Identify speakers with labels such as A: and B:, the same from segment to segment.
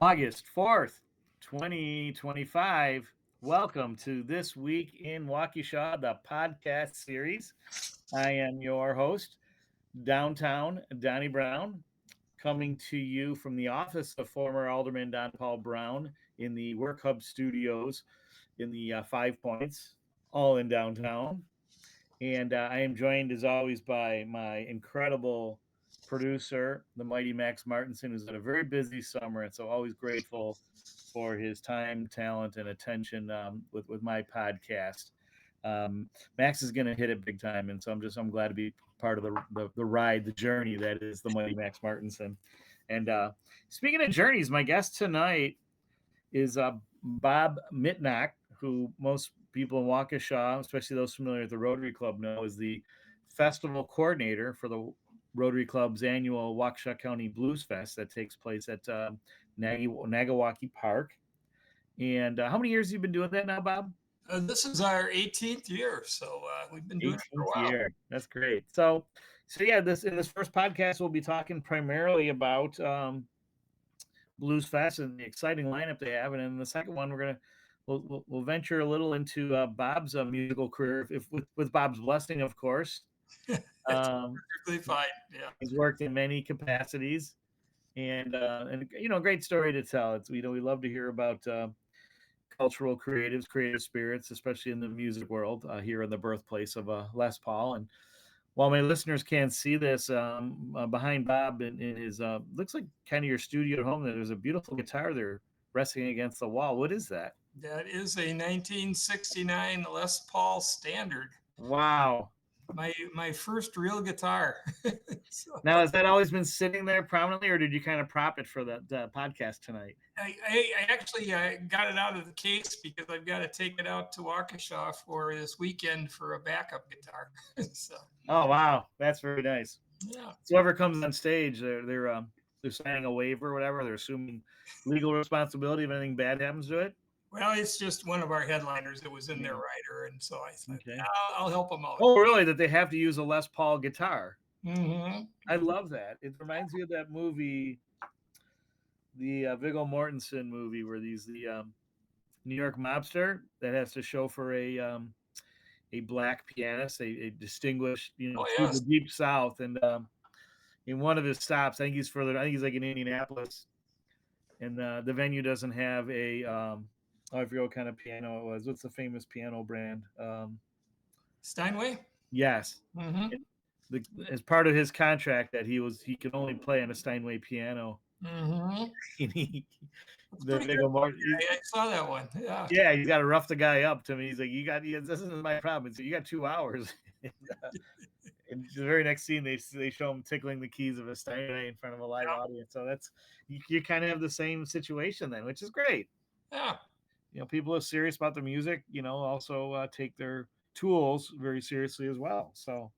A: August 4th, 2025. Welcome to This Week in Waukesha, the podcast series. I am your host, Downtown Donnie Brown, coming to you from the office of former Alderman Don Paul Brown in the Work Hub Studios in the Five Points, all in downtown. And I am joined, as always, by my incredible producer, the mighty Max Martinson, who's had a very busy summer, and so always grateful for his time, talent, and attention with my podcast. Max is going to hit it big time, and so I'm glad to be part of the ride, the journey that is the mighty Max Martinson. And speaking of journeys, my guest tonight is Bob Mittnacht, who most people in Waukesha, especially those familiar with the Rotary Club, know is the festival coordinator for the Rotary Club's annual Waukesha County Blues Fest that takes place at Nagawaki Park. And how many years have you been doing that now, Bob?
B: This is our 18th year, so we've been doing it for a
A: 18th
B: while.
A: year. That's great. So yeah, this first podcast we'll be talking primarily about Blues Fest and the exciting lineup they have, and in the second one we'll venture a little into Bob's musical career, if with Bob's blessing, of course.
B: It's perfectly fine. Yeah,
A: He's worked in many capacities, and great story to tell. It's we love to hear about cultural creatives, creative spirits, especially in the music world here in the birthplace of Les Paul. And while my listeners can't see this, behind Bob in his looks like kind of your studio at home, there's a beautiful guitar there resting against the wall. What is that?
B: that is a 1969 Les Paul Standard.
A: Wow.
B: My first real guitar. So
A: Now, has that always been sitting there prominently, or did you kind of prop it for the podcast tonight?
B: I actually got it out of the case because I've got to take it out to Waukesha for this weekend for a backup guitar. So
A: Oh, wow. That's very nice.
B: yeah.
A: So whoever comes on stage, they're signing a waiver or whatever. They're assuming legal responsibility if anything bad happens to it.
B: Well, it's just one of our headliners that was in their rider, and so I thought,
A: Okay.
B: yeah, I'll help them out.
A: Oh, really? That they have to use a Les Paul guitar?
B: Mm-hmm.
A: I love that. It reminds me of that movie, the Viggo Mortensen movie, where the New York mobster that has to show for a black pianist, a distinguished,
B: Oh
A: through the
B: yes.
A: deep South, and in one of his stops, I think he's further. I think he's like in Indianapolis, and the venue doesn't have a. I forget what kind of piano it was. What's the famous piano brand?
B: Steinway.
A: Yes.
B: Mm-hmm.
A: As part of his contract that he could only play on a Steinway piano.
B: Mm-hmm.
A: And
B: That's
A: the
B: pretty
A: Viggo
B: good.
A: Mortensen.
B: I saw that one. Yeah.
A: Yeah, he's got to rough the guy up to me. He's like, this isn't my problem. So you got 2 hours. And the very next scene, they show him tickling the keys of a Steinway in front of a live audience. So that's you kind of have the same situation then, which is great.
B: Yeah.
A: People are serious about the music. Also take their tools very seriously as well. So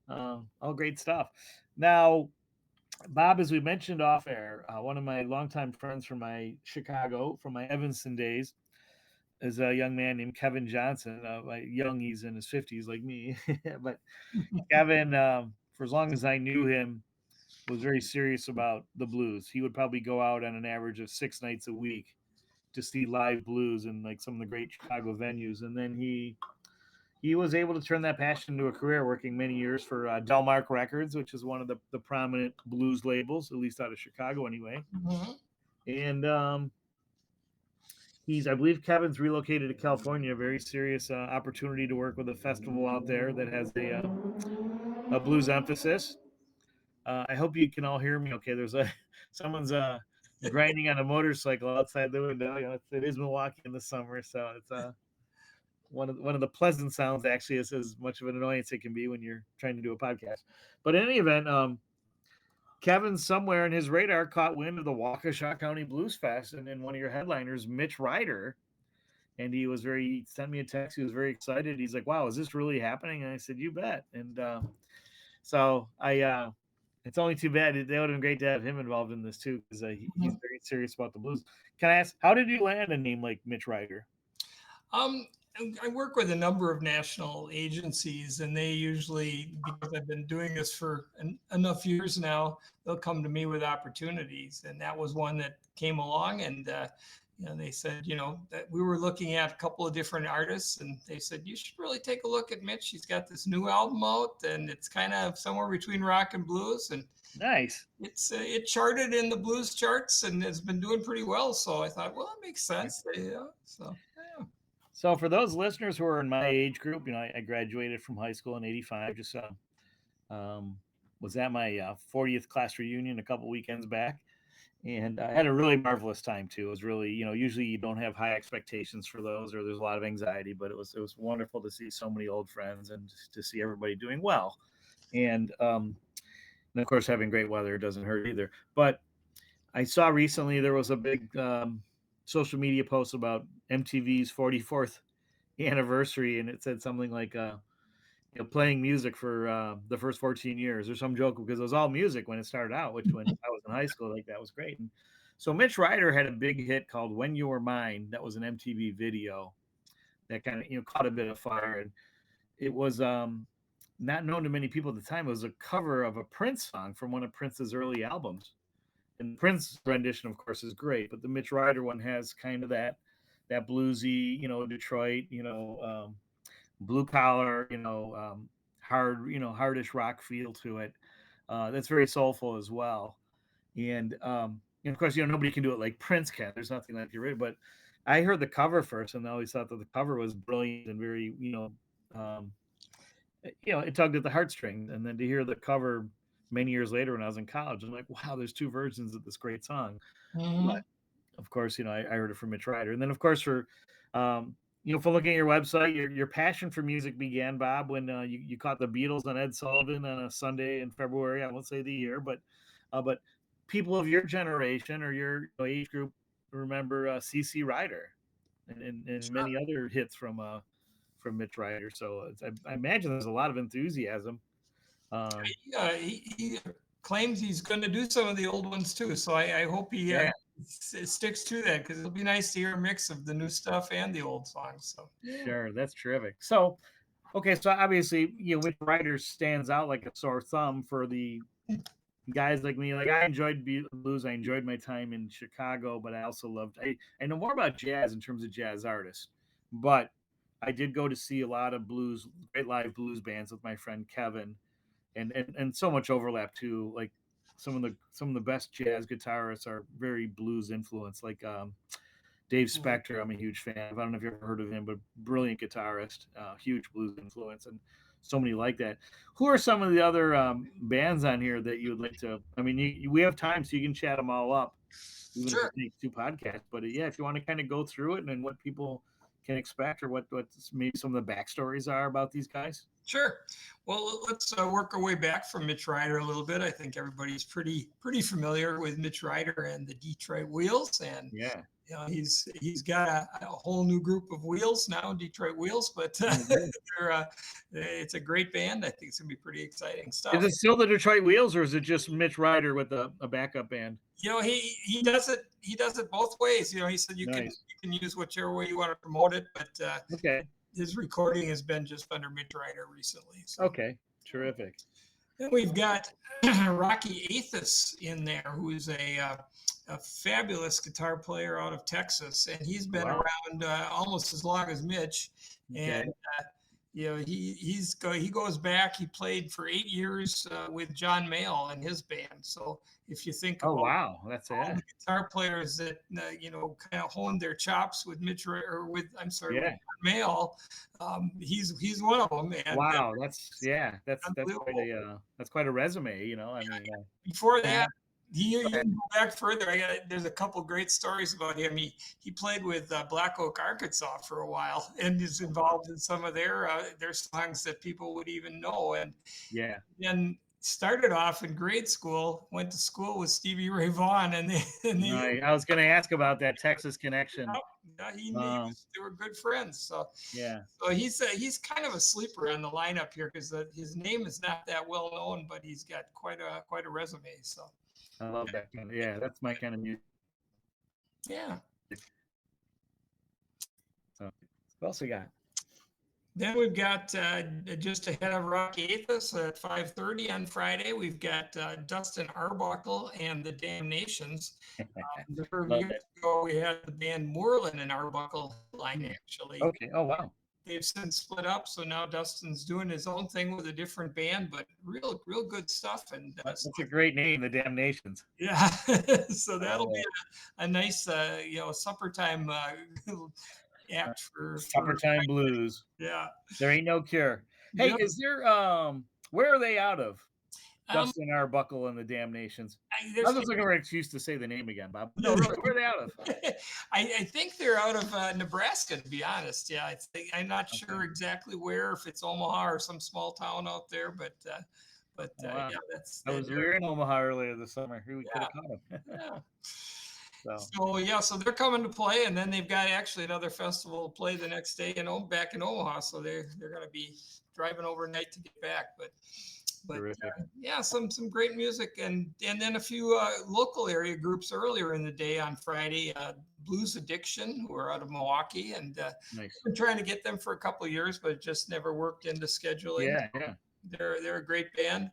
A: all great stuff. Now, Bob, as we mentioned off air, one of my longtime friends from my Evanston days, is a young man named Kevin Johnson. Young, he's in his 50s like me. But Kevin, for as long as I knew him, was very serious about the blues. He would probably go out on an average of 6 nights a week to see live blues in like some of the great Chicago venues. And then he was able to turn that passion into a career, working many years for Delmark Records, which is one of the prominent blues labels, at least out of Chicago anyway.
B: Mm-hmm.
A: And I believe Kevin's relocated to California, a very serious opportunity to work with a festival out there that has a blues emphasis. I hope you can all hear me okay. There's someone's grinding on a motorcycle outside the window. It is Milwaukee in the summer, so it's one of the pleasant sounds. Actually, is as much of an annoyance it can be when you're trying to do a podcast. But in any event, Kevin somewhere in his radar caught wind of the Waukesha County Blues Fest, and one of your headliners, Mitch Ryder, and he sent me a text. He was very excited. He's like, "Wow, is this really happening?" And I said, "You bet." And so it's only too bad. It would have been great to have him involved in this too, because he's very serious about the blues. Can I ask, how did you land a name like Mitch Ryder?
B: I work with a number of national agencies, and they usually, because I've been doing this for enough years now, they'll come to me with opportunities. And that was one that came along, and they said, that we were looking at a couple of different artists, and they said you should really take a look at Mitch. He's got this new album out, and it's kind of somewhere between rock and blues, and
A: Nice.
B: it charted in the blues charts and has been doing pretty well. So I thought, well, it makes sense. So yeah.
A: So for those listeners who are in my age group, I graduated from high school in '85. Just was at my 40th class reunion a couple weekends back, and I had a really marvelous time too. It was really, usually you don't have high expectations for those, or there's a lot of anxiety, but it was wonderful to see so many old friends and to see everybody doing well, and of course having great weather doesn't hurt either. But I saw recently there was a big social media post about MTV's 44th anniversary, and it said something like playing music for the first 14 years or some joke, because it was all music when it started out, which when I was in high school, like that was great. And so Mitch Ryder had a big hit called When You Were Mine. That was an MTV video that kind of caught a bit of fire, and it was not known to many people at the time. It was a cover of a Prince song from one of Prince's early albums, and Prince's rendition, of course, is great, but the Mitch Ryder one has kind of that bluesy, Detroit, blue collar, hardish rock feel to it. That's very soulful as well, and of course, nobody can do it like Prince can. There's nothing like the original. But I heard the cover first, and I always thought that the cover was brilliant and very, it tugged at the heartstrings. And then to hear the cover many years later when I was in college, I'm like, wow, there's two versions of this great song.
B: Mm-hmm.
A: But of course, I heard it from Mitch Ryder. And then, of course, for looking at your website, your passion for music began, Bob, when you caught the Beatles on Ed Sullivan on a Sunday in February. I won't say the year, but people of your generation or your age group remember C.C. Ryder and
B: Sure.
A: many other hits from Mitch Ryder. So I imagine there's a lot of enthusiasm.
B: He claims he's going to do some of the old ones too. So I hope he sticks to that, because it'll be nice to hear a mix of the new stuff and the old songs. So
A: Sure, that's terrific. So, okay, so obviously, Mitch Ryder stands out like a sore thumb for the guys like me. Like, I enjoyed blues. I enjoyed my time in Chicago, but I also loved. I know more about jazz in terms of jazz artists, but I did go to see a lot of great live blues bands with my friend Kevin, and so much overlap too. Like some of the best jazz guitarists are very blues influenced. Like Dave Spector, I'm a huge fan of. I don't know if you've ever heard of him, but brilliant guitarist, huge blues influence, and so many like that. Who are some of the other bands on here that you would like to? I mean, we have time, so you can chat them all up, even
B: sure.
A: if it takes two podcasts. But yeah, if you want to kind of go through it and what people can expect, or what maybe some of the backstories are about these guys.
B: Sure. Well, let's work our way back from Mitch Ryder a little bit. I think everybody's pretty familiar with Mitch Ryder and the Detroit Wheels, and
A: yeah,
B: he's got a whole new group of wheels now, Detroit Wheels, but it's a great band. I think it's gonna be pretty exciting stuff.
A: Is it still the Detroit Wheels, or is it just Mitch Ryder with a backup band?
B: He does it both ways. He said you can use whichever way you want to promote it, but
A: okay.
B: His recording has been just under Mitch Ryder recently. So.
A: Okay, terrific.
B: Then we've got Rocky Athos in there, who is a fabulous guitar player out of Texas, and he's been around almost as long as Mitch.
A: Okay.
B: And he goes back. He played for 8 years with John Mayall and his band. So if you think about
A: that's
B: all the guitar players that kind of honed their chops with with John Mayall, he's one of them. And,
A: that's quite a resume. I mean,
B: before that. You can go back further. There's a couple great stories about him. He played with Black Oak, Arkansas for a while, and is involved in some of their songs that people would even know. And then started off in grade school, went to school with Stevie Ray Vaughan, and
A: I was going to ask about that Texas connection.
B: They were good friends. So so he's kind of a sleeper on the lineup here, because his name is not that well known, but he's got quite a resume. So.
A: I love that kind of, that's my kind of music.
B: Yeah.
A: So, what else we got?
B: Then we've got just ahead of Rocky Athos at 5:30 on Friday. We've got Dustin Arbuckle and the Damnations. A number of
A: Love
B: years
A: it.
B: ago, we had the band Moreland and Arbuckle line actually.
A: Okay. Oh, wow.
B: They've since split up, so now Dustin's doing his own thing with a different band, but real good stuff. And
A: That's a great name, the Damnations.
B: yeah, so that'll be a nice, supper time act for
A: Summertime Blues.
B: yeah.
A: There ain't no cure. Hey,
B: Yep.
A: is there where are they out of?
B: Um,
A: Dustin Arbuckle and the Damnations. I
B: there's
A: was just looking for an excuse to say the name again, Bob. No, really, where are they out of?
B: I think they're out of Nebraska, to be honest. Yeah, I'm not sure exactly where, if it's Omaha or some small town out there, but
A: Wow.
B: yeah,
A: We were in Omaha earlier this summer. We could have caught them.
B: Yeah. So they're coming to play, and then they've got actually another festival to play the next day back in Omaha. So they're going to be driving overnight to get back, but yeah, some great music, and then a few local area groups earlier in the day on Friday. Blues Addiction, who are out of Milwaukee, and
A: Nice.
B: been trying to get them for a couple of years, but it just never worked into scheduling.
A: Yeah.
B: They're a great band.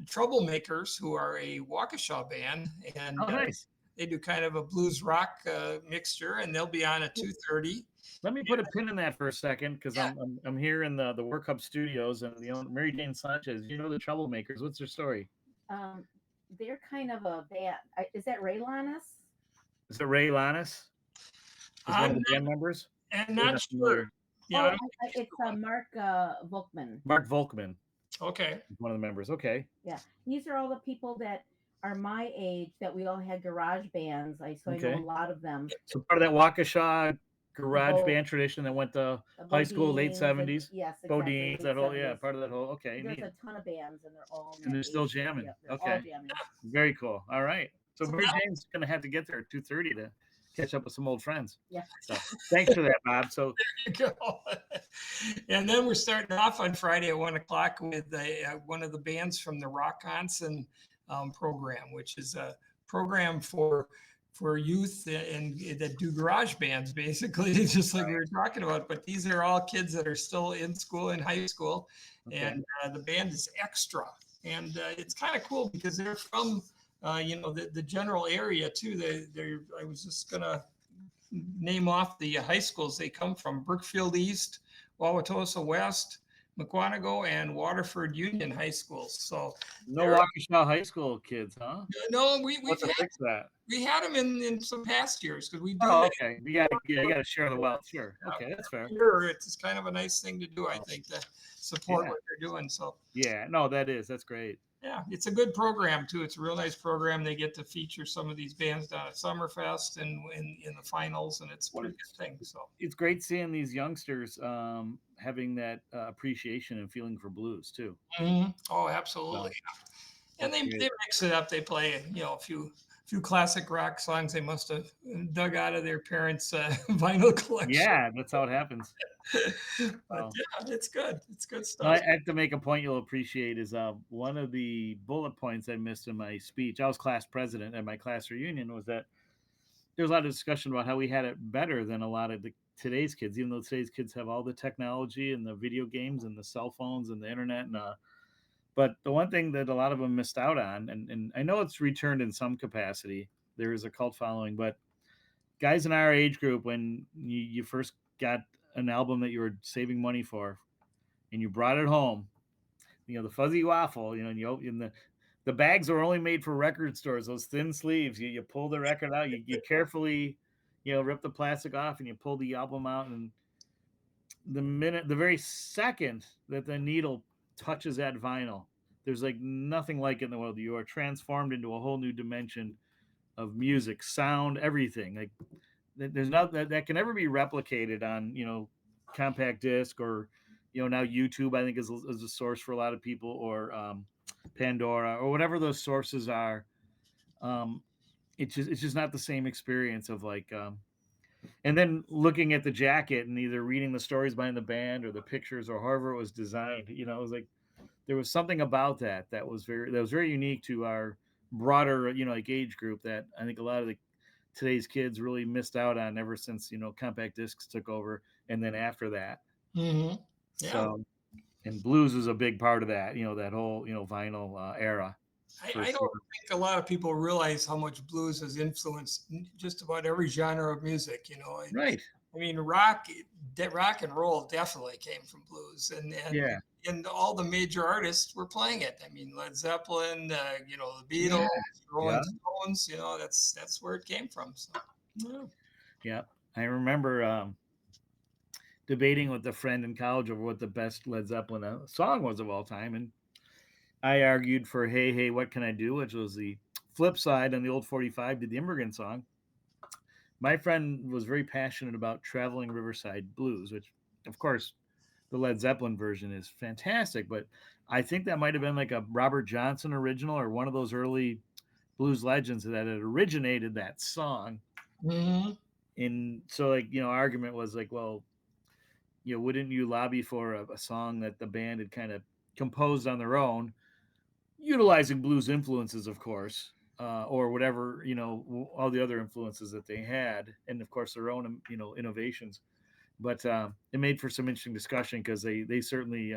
B: Troublemakers, who are a Waukesha band, and
A: nice.
B: they do kind of a blues rock mixture, and they'll be on at 2:30.
A: Let me put a pin in that for a second, because I'm here in the Work Hub Studios, and the owner, Mary Jane Sanchez. You know the Troublemakers. What's their story?
C: They're kind of a band. Is that Ray Lannis?
A: Is it Ray Lannis? Is one of the band members?
B: I'm not sure.
C: Yeah, it's Mark Volkman.
A: Mark Volkman.
B: Okay.
A: One of the members. Okay.
C: Yeah, these are all the people that are my age that we all had garage bands. I know a lot of them.
A: So part of that Waukesha garage band tradition that went to high school, late 70s.
C: Yes, exactly.
A: Bodines, that whole, part of that whole. Okay.
C: There's a ton of bands, and they're all.
A: And they're still jamming.
C: Yeah, they're all jamming.
A: Very cool. All right. So Mary Jane's gonna have to get there at 2:30 to catch up with some old friends.
C: Yeah.
A: So thanks for that, Bob. So
B: there you go. And then we're starting off on Friday at 1:00 with one of the bands from the Rockonson program, which is a program for youth and that do garage bands, basically, just like we were talking about. But these are all kids that are still in school, in high school, and the band is Extra, and it's kind of cool because they're from the general area too. I was just gonna name off the high schools they come from: Brookfield East, Wauwatosa West, McWanago, and Waterford Union High Schools. So
A: no Waukesha high school kids, huh?
B: No, we
A: fix that.
B: We had them in some past years because we do.
A: Oh, okay. You gotta share the wealth. Sure. Okay, that's fair.
B: Sure, it's kind of a nice thing to do, I think, to support what they're doing. So
A: that's great.
B: Yeah, it's a good program too. It's a real nice program. They get to feature some of these bands down at Summerfest and in the finals, and it's a pretty good thing. So
A: it's great seeing these youngsters having that appreciation and feeling for blues too.
B: Mm-hmm. Oh, absolutely. And they mix it up. They play a few classic rock songs they must have dug out of their parents' vinyl collection.
A: Yeah, that's how it happens.
B: But it's good. It's good stuff.
A: I have to make a point you'll appreciate is one of the bullet points I missed in my speech. I was class president at my class reunion. Was that there was a lot of discussion about how we had it better than a lot of today's kids, even though today's kids have all the technology and the video games and the cell phones and the internet and but the one thing that a lot of them missed out on, and I know it's returned in some capacity, there is a cult following, but guys in our age group, when you first got an album that you were saving money for and you brought it home, the fuzzy waffle, and the bags were only made for record stores, those thin sleeves, you pull the record out, you carefully, rip the plastic off and you pull the album out, and the very second that the needle touches that vinyl, there's like nothing like it in the world. You are transformed into a whole new dimension of music, sound, everything. Like there's nothing that can ever be replicated on compact disc or now YouTube. I think is a source for a lot of people, or Pandora or whatever those sources are. It's just not the same experience of like. And then looking at the jacket and either reading the stories behind the band or the pictures or however it was designed, it was like there was something about that was very unique to our broader age group that I think a lot of today's kids really missed out on ever since compact discs took over, and then after that.
B: Mm-hmm. Yeah.
A: So, and blues is a big part of that, that whole, vinyl era. For
B: I
A: sure.
B: don't think a lot of people realize how much blues has influenced just about every genre of music.
A: Right.
B: I mean, rock and roll definitely came from blues,
A: Yeah.
B: and all the major artists were playing it. I mean, Led Zeppelin, the
A: Yeah.
B: Beatles, Rolling
A: Yeah.
B: Stones. That's where it came from. So, yeah.
A: Yeah. I remember debating with a friend in college over what the best Led Zeppelin song was of all time, and I argued for "Hey Hey What Can I Do," which was the flip side on the old 45 to the Immigrant Song. My friend was very passionate about Traveling Riverside Blues, which, of course, the Led Zeppelin version is fantastic, but I think that might have been like a Robert Johnson original or one of those early blues legends that had originated that song.
B: Mm-hmm.
A: And so, like, argument was like, well, wouldn't you lobby for a song that the band had kind of composed on their own, utilizing blues influences, of course, or whatever, all the other influences that they had, and of course their own, innovations. But it made for some interesting discussion because they certainly,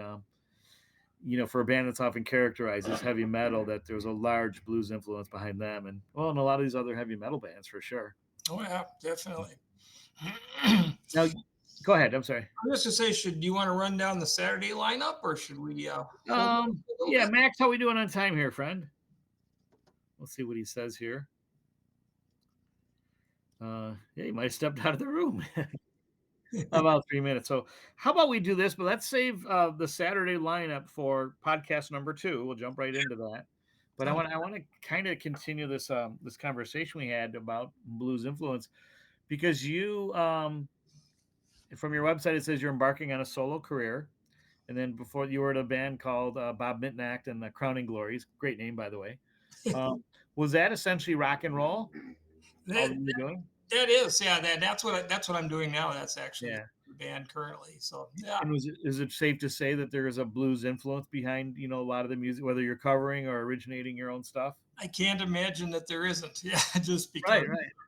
A: for a band that's often characterized as heavy metal, that there was a large blues influence behind them, and well, and a lot of these other heavy metal bands for sure.
B: Oh yeah, definitely.
A: Now, go ahead. I'm sorry.
B: I'm just to say, do you want to run down the Saturday lineup, or should we hold it a little
A: Yeah,
B: bit?
A: Max, how we doing on time here, friend? Let's see what he says here. Yeah, he might have stepped out of the room. About 3 minutes. So how about we do this? But let's save the Saturday lineup for podcast number 2. We'll jump right into that. But I want to kind of continue this conversation we had about blues influence, because you from your website it says you're embarking on a solo career, and then before you were in a band called Bob Mittnacht and the Crowning Glories. Great name, by the way. Was that essentially rock and roll? All that you were doing?
B: That is, yeah. That's what I'm doing now. That's actually
A: Yeah.
B: the band currently. So yeah.
A: And is it safe to say that there is a blues influence behind, a lot of the music, whether you're covering or originating your own stuff?
B: I can't imagine that there isn't. Yeah, just because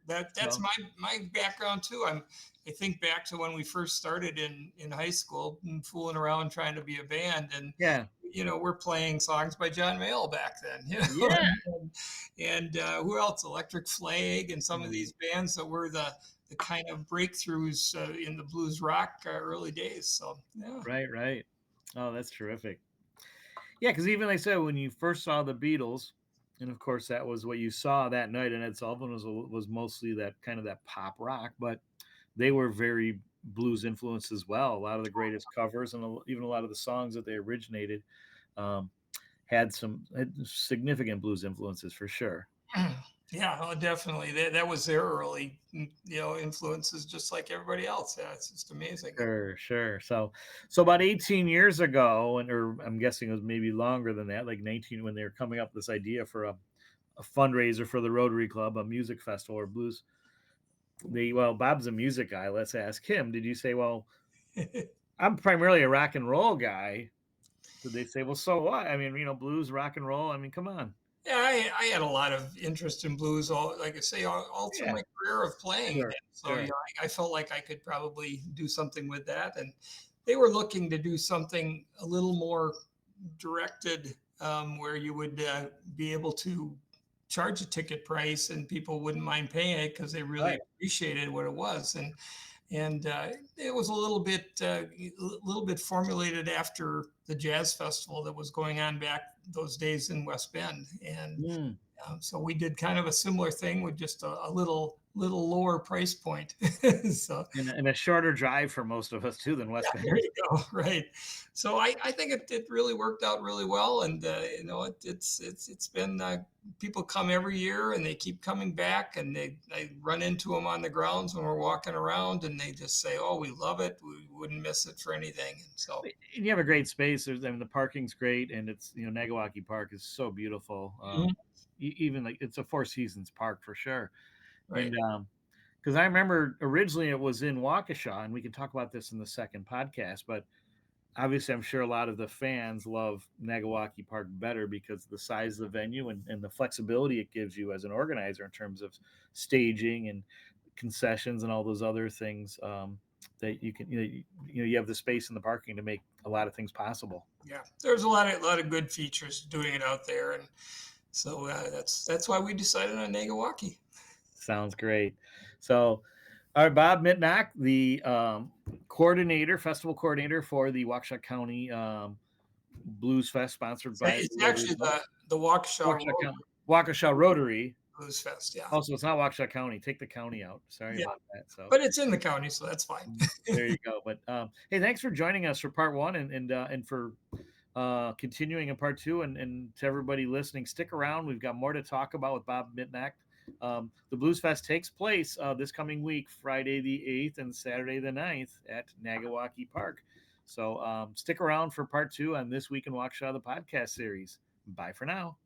A: Right.
B: that's
A: So,
B: my background too. I think back to when we first started in high school, fooling around trying to be a band, and
A: yeah.
B: we're playing songs by John Mayall back then.
A: Yeah.
B: And who else? Electric Flag and some of these bands that were the kind of breakthroughs in the blues rock early days. So yeah.
A: Right. Oh, that's terrific. Yeah, because even like I said, when you first saw the Beatles, and of course that was what you saw that night, and Ed Sullivan was mostly that kind of that pop rock, but they were very blues influenced as well. A lot of the greatest covers and even a lot of the songs that they originated um, had significant blues influences for sure.
B: Yeah, oh, definitely. That was their early, influences, just like everybody else. Yeah, it's just amazing.
A: Sure. So about 18 years ago, or I'm guessing it was maybe longer than that, like 19, when they were coming up with this idea for a fundraiser for the Rotary Club, a music festival or blues. Bob's a music guy. Let's ask him. Did you say, well, I'm primarily a rock and roll guy? Did they say, well, so what? I mean, blues, rock and roll. I mean, come on.
B: Yeah, I had a lot of interest in blues, like I say, all through my career of playing.
A: Sure.
B: And so, I felt like I could probably do something with that. And they were looking to do something a little more directed, where you would be able to charge a ticket price and people wouldn't mind paying it because they really appreciated what it was. And it was a little bit formulated after the jazz festival that was going on back those days in West Bend, and so we did kind of a similar thing with just a little lower price point. So
A: and a shorter drive for most of us too than West Bend.
B: there you go. Right. So I think it really worked out really well, and it's been people come every year and they keep coming back, and I run into them on the grounds when we're walking around, and they just say, "Oh, we love it. We wouldn't miss it for anything." And so
A: And you have a great space. The parking's great, and it's Naguaque Park is so beautiful. Even like it's a Four Seasons park for sure.
B: right.
A: And because I remember originally it was in Waukesha, and we can talk about this in the second podcast, but obviously I'm sure a lot of the fans love Naguaque Park better because of the size of the venue and the flexibility it gives you as an organizer in terms of staging and concessions and all those other things that you can, you have the space in the parking to make a lot of things possible.
B: Yeah, there's a lot of good features doing it out there, and so that's why we decided on Nagasaki.
A: Sounds great. So, all right, Bob Mittnacht, the festival coordinator for the Waukesha County Blues Fest, sponsored by
B: It's actually the
A: Waukesha Rotary
B: Blues Fest. Yeah.
A: Also, it's not Waukesha County. Take the county out. Sorry about that. So,
B: but it's in the county, so that's fine.
A: There you go. But hey, thanks for joining us for part one and for continuing in part two. And to everybody listening, stick around. We've got more to talk about with Bob Mittnacht. The Blues Fest takes place this coming week, Friday the 8th and Saturday the 9th at Nagasaki Park. So stick around for part two on This Week in Waukesha, the podcast series. Bye for now.